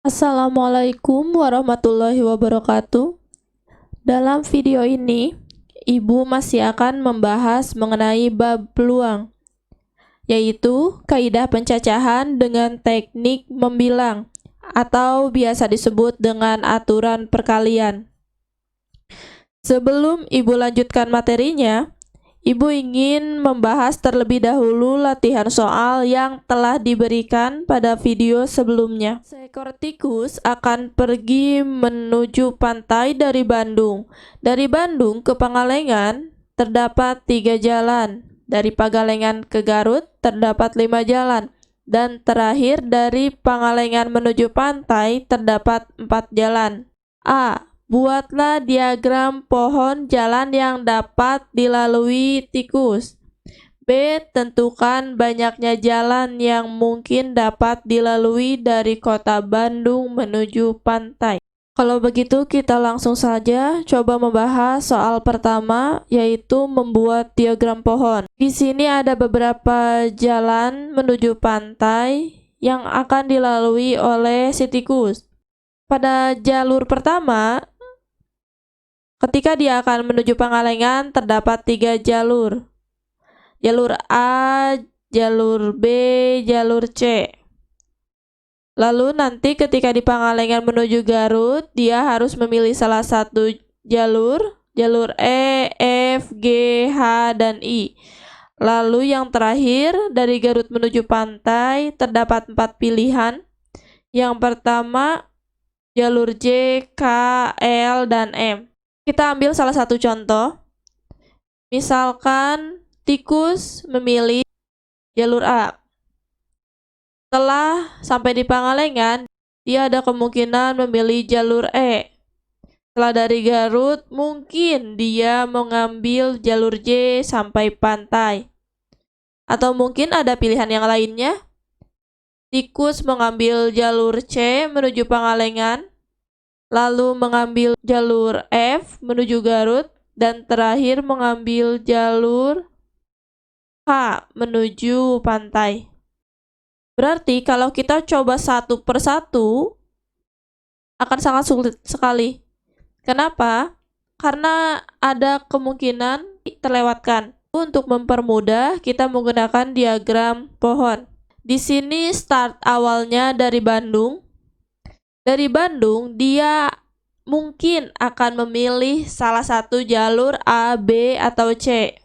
Assalamualaikum warahmatullahi wabarakatuh. Dalam video ini, Ibu masih akan membahas mengenai bab peluang, yaitu kaidah pencacahan dengan teknik membilang atau biasa disebut dengan aturan perkalian. Sebelum Ibu lanjutkan materinya, Ibu ingin membahas terlebih dahulu latihan soal yang telah diberikan pada video sebelumnya. Seekor tikus akan pergi menuju pantai dari Bandung. Dari Bandung ke Pangalengan terdapat 3 jalan. Dari Pangalengan ke Garut terdapat 5 jalan. Dan terakhir dari Pangalengan menuju pantai terdapat 4 jalan. A. Buatlah diagram pohon jalan yang dapat dilalui tikus. B. Tentukan banyaknya jalan yang mungkin dapat dilalui dari kota Bandung menuju pantai. Kalau begitu kita langsung saja coba membahas soal pertama, yaitu membuat diagram pohon. Di sini ada beberapa jalan menuju pantai yang akan dilalui oleh si tikus. Pada jalur pertama, ketika dia akan menuju Pangalengan, terdapat 3 jalur. Jalur A, jalur B, jalur C. Lalu nanti ketika di Pangalengan menuju Garut, dia harus memilih salah satu jalur E, F, G, H, dan I. Lalu yang terakhir, dari Garut menuju pantai, terdapat 4 pilihan. Yang pertama, jalur J, K, L, dan M. Kita ambil salah satu contoh. Misalkan tikus memilih jalur A. Setelah sampai di Pangalengan, dia ada kemungkinan memilih jalur E. Setelah dari Garut, mungkin dia mengambil jalur J sampai pantai. Atau mungkin ada pilihan yang lainnya. Tikus mengambil jalur C menuju Pangalengan, lalu mengambil jalur F menuju Garut, dan terakhir mengambil jalur H menuju pantai. Berarti kalau kita coba satu persatu, akan sangat sulit sekali. Kenapa? Karena ada kemungkinan terlewatkan. Untuk mempermudah, kita menggunakan diagram pohon. Di sini start awalnya dari Bandung. Dari Bandung, dia mungkin akan memilih salah satu jalur A, B, atau C.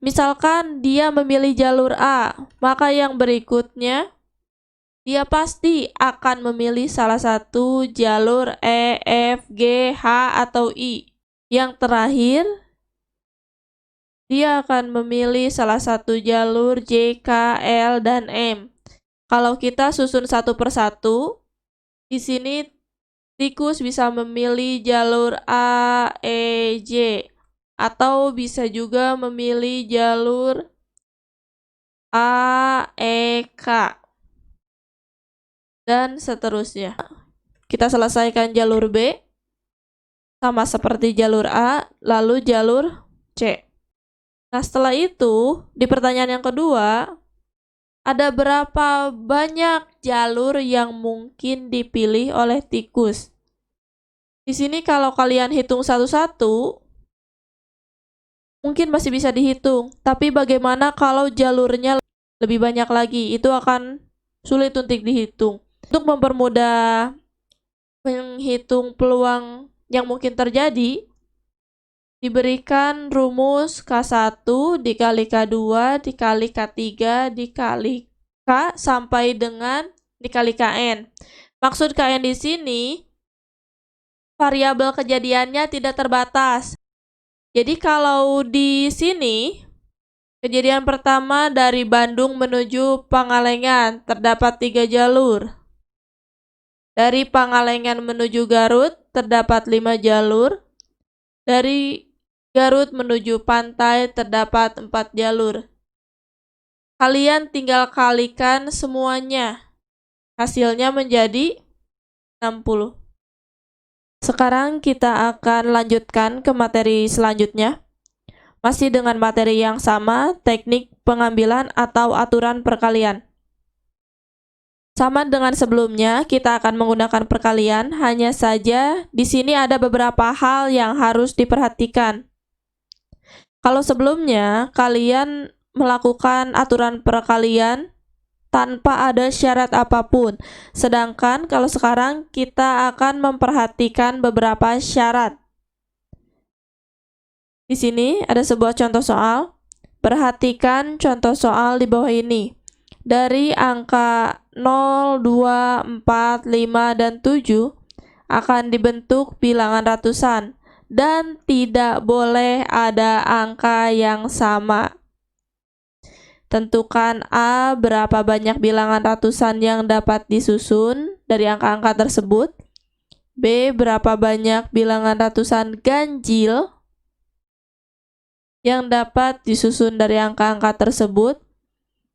Misalkan dia memilih jalur A, maka yang berikutnya, dia pasti akan memilih salah satu jalur E, F, G, H, atau I. Yang terakhir, dia akan memilih salah satu jalur J, K, L, dan M. Kalau kita susun satu persatu, di sini tikus bisa memilih jalur A, E, J, atau bisa juga memilih jalur A, E, K, dan seterusnya. Kita selesaikan jalur B, sama seperti jalur A, lalu jalur C. Nah, setelah itu, di pertanyaan yang kedua, ada berapa banyak jalur yang mungkin dipilih oleh tikus? Di sini kalau kalian hitung satu-satu, mungkin masih bisa dihitung. Tapi bagaimana kalau jalurnya lebih banyak lagi? Itu akan sulit untuk dihitung. Untuk mempermudah menghitung peluang yang mungkin terjadi, diberikan rumus K1 dikali K2 dikali K3 dikali K sampai dengan dikali Kn. Maksud Kn di sini, variabel kejadiannya tidak terbatas. Jadi kalau di sini, kejadian pertama dari Bandung menuju Pangalengan, terdapat 3 jalur. Dari Pangalengan menuju Garut, terdapat 5 jalur. Dari Garut menuju pantai terdapat 4 jalur. Kalian tinggal kalikan semuanya. Hasilnya menjadi 60. Sekarang kita akan lanjutkan ke materi selanjutnya. Masih dengan materi yang sama, teknik pengambilan atau aturan perkalian. Sama dengan sebelumnya, kita akan menggunakan perkalian, hanya saja di sini ada beberapa hal yang harus diperhatikan. Kalau sebelumnya kalian melakukan aturan perkalian tanpa ada syarat apapun, sedangkan kalau sekarang kita akan memperhatikan beberapa syarat. Di sini ada sebuah contoh soal. Perhatikan contoh soal di bawah ini. Dari angka 0, 2, 4, 5, dan 7 akan dibentuk bilangan ratusan dan tidak boleh ada angka yang sama. Tentukan A, berapa banyak bilangan ratusan yang dapat disusun dari angka-angka tersebut. B, berapa banyak bilangan ratusan ganjil yang dapat disusun dari angka-angka tersebut.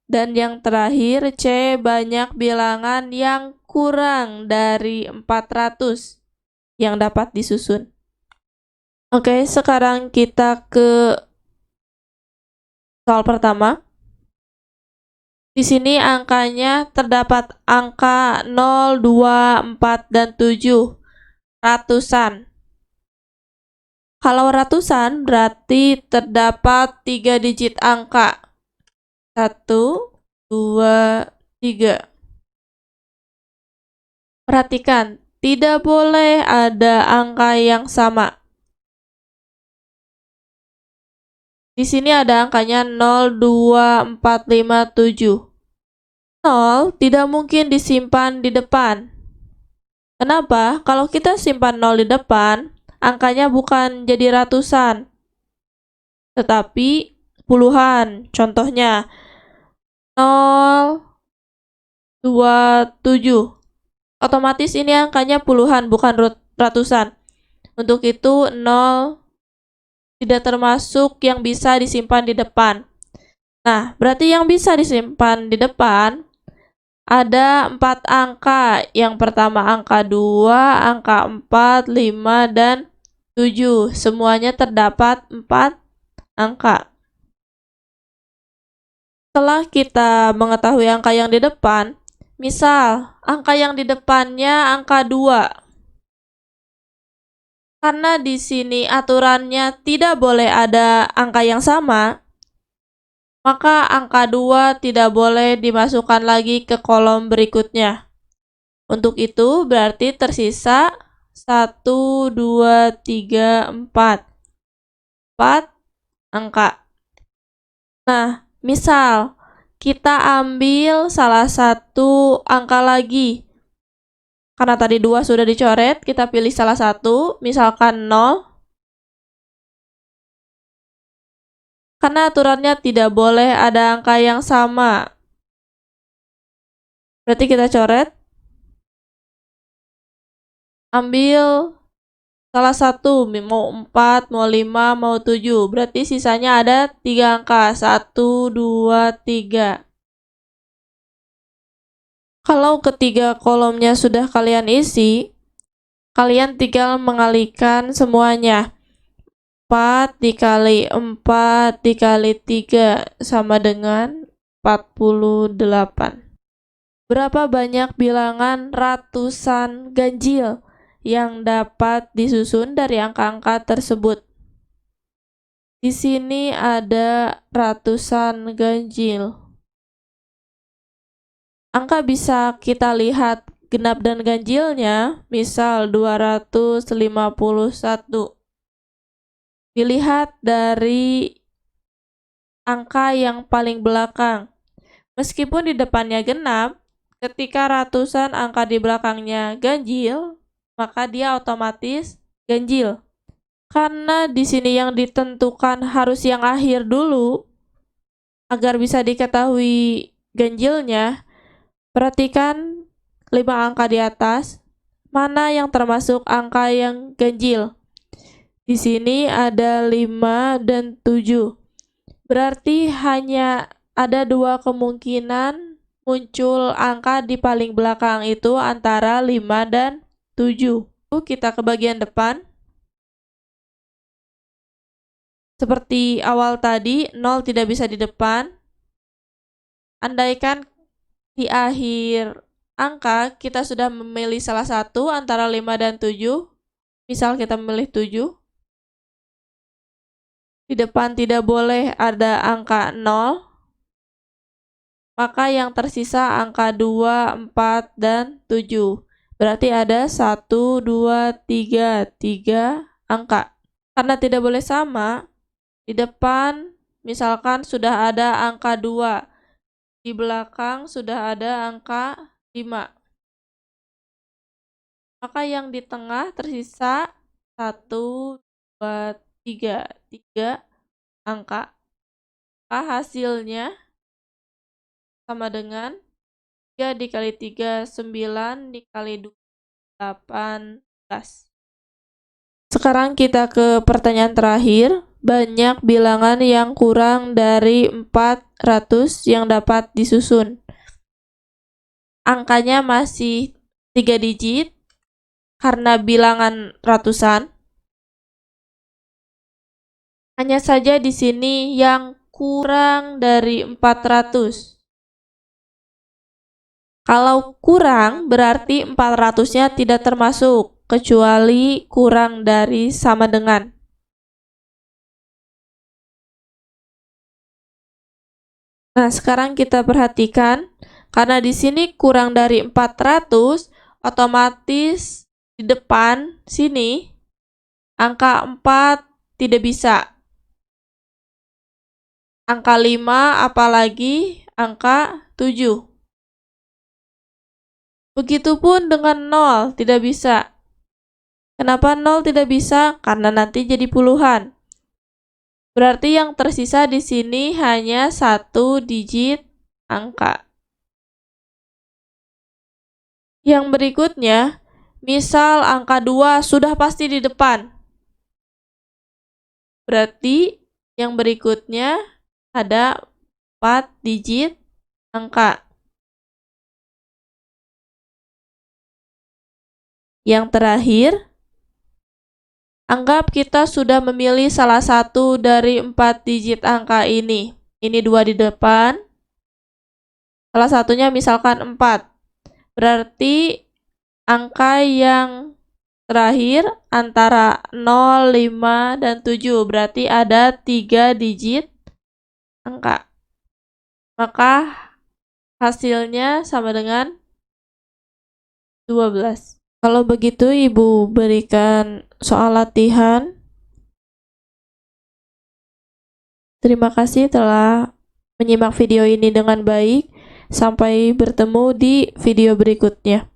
Dan yang terakhir, C, banyak bilangan yang kurang dari 400 yang dapat disusun. Oke, sekarang kita ke soal pertama. Di sini angkanya terdapat angka 0, 2, 4, dan 7, ratusan. Kalau ratusan berarti terdapat 3 digit angka. 1, 2, 3. Perhatikan, tidak boleh ada angka yang sama. Di sini ada angkanya 0, 2, 4, 5, 7. 0 tidak mungkin disimpan di depan. Kenapa? Kalau kita simpan 0 di depan, angkanya bukan jadi ratusan, tetapi puluhan. Contohnya 0, 2, 7. Otomatis ini angkanya puluhan, bukan ratusan. Untuk itu 0 tidak termasuk yang bisa disimpan di depan. Nah, berarti yang bisa disimpan di depan ada 4 angka. Yang pertama angka 2, angka 4, 5, dan 7. Semuanya terdapat 4 angka. Setelah kita mengetahui angka yang di depan, misal angka yang di depannya angka 2. Karena di sini aturannya tidak boleh ada angka yang sama, maka angka 2 tidak boleh dimasukkan lagi ke kolom berikutnya. Untuk itu berarti tersisa 1, 2, 3, 4. 4 angka. Nah, misal kita ambil salah satu angka lagi. Karena tadi 2 sudah dicoret, kita pilih salah satu, misalkan 0. Karena aturannya tidak boleh ada angka yang sama. Berarti kita coret. Ambil salah satu, mau 4, mau 5, mau 7. Berarti sisanya ada 3 angka. 1, 2, 3. Kalau ketiga kolomnya sudah kalian isi, kalian tinggal mengalihkan semuanya. 4 dikali 4 dikali 3 sama dengan 48. Berapa banyak bilangan ratusan ganjil yang dapat disusun dari angka-angka tersebut? Di sini ada ratusan ganjil. Angka bisa kita lihat genap dan ganjilnya, misal 251. Dilihat dari angka yang paling belakang. Meskipun di depannya genap, ketika ratusan angka di belakangnya ganjil, maka dia otomatis ganjil. Karena di sini yang ditentukan harus yang akhir dulu, agar bisa diketahui ganjilnya, perhatikan 5 angka di atas, mana yang termasuk angka yang ganjil. Di sini ada 5 dan 7. Berarti hanya ada 2 kemungkinan muncul angka di paling belakang, itu antara 5 dan 7. Kita ke bagian depan. Seperti awal tadi, 0 tidak bisa di depan. Andaikan di akhir angka, kita sudah memilih salah satu antara 5 dan 7. Misal kita memilih 7. Di depan tidak boleh ada angka 0. Maka yang tersisa angka 2, 4, dan 7. Berarti ada 1, 2, 3, 3 angka. Karena tidak boleh sama, di depan misalkan sudah ada angka 2. Di belakang sudah ada angka 5. Maka yang di tengah tersisa 1, 2, 3. 3 angka. Maka hasilnya sama dengan 3 dikali 3, 9 dikali 2, 18. Sekarang kita ke pertanyaan terakhir. Banyak bilangan yang kurang dari 400 yang dapat disusun. Angkanya masih 3 digit karena bilangan ratusan. Hanya saja di sini yang kurang dari 400. Kalau kurang berarti 400-nya tidak termasuk, kecuali kurang dari sama dengan. Nah, sekarang kita perhatikan, karena di sini kurang dari 400, otomatis di depan sini angka 4 tidak bisa. Angka 5 apalagi angka 7. Begitupun dengan 0 tidak bisa. Kenapa 0 tidak bisa? Karena nanti jadi puluhan. Berarti yang tersisa di sini hanya 1 digit angka. Yang berikutnya, misal angka 2 sudah pasti di depan. Berarti yang berikutnya ada 4 digit angka. Yang terakhir, anggap kita sudah memilih salah satu dari 4 digit angka ini. Ini 2 di depan. Salah satunya misalkan 4. Berarti angka yang terakhir antara 0, 5, dan 7. Berarti ada 3 digit angka. Maka hasilnya sama dengan 12. Kalau begitu, Ibu berikan soal latihan. Terima kasih telah menyimak video ini dengan baik. Sampai bertemu di video berikutnya.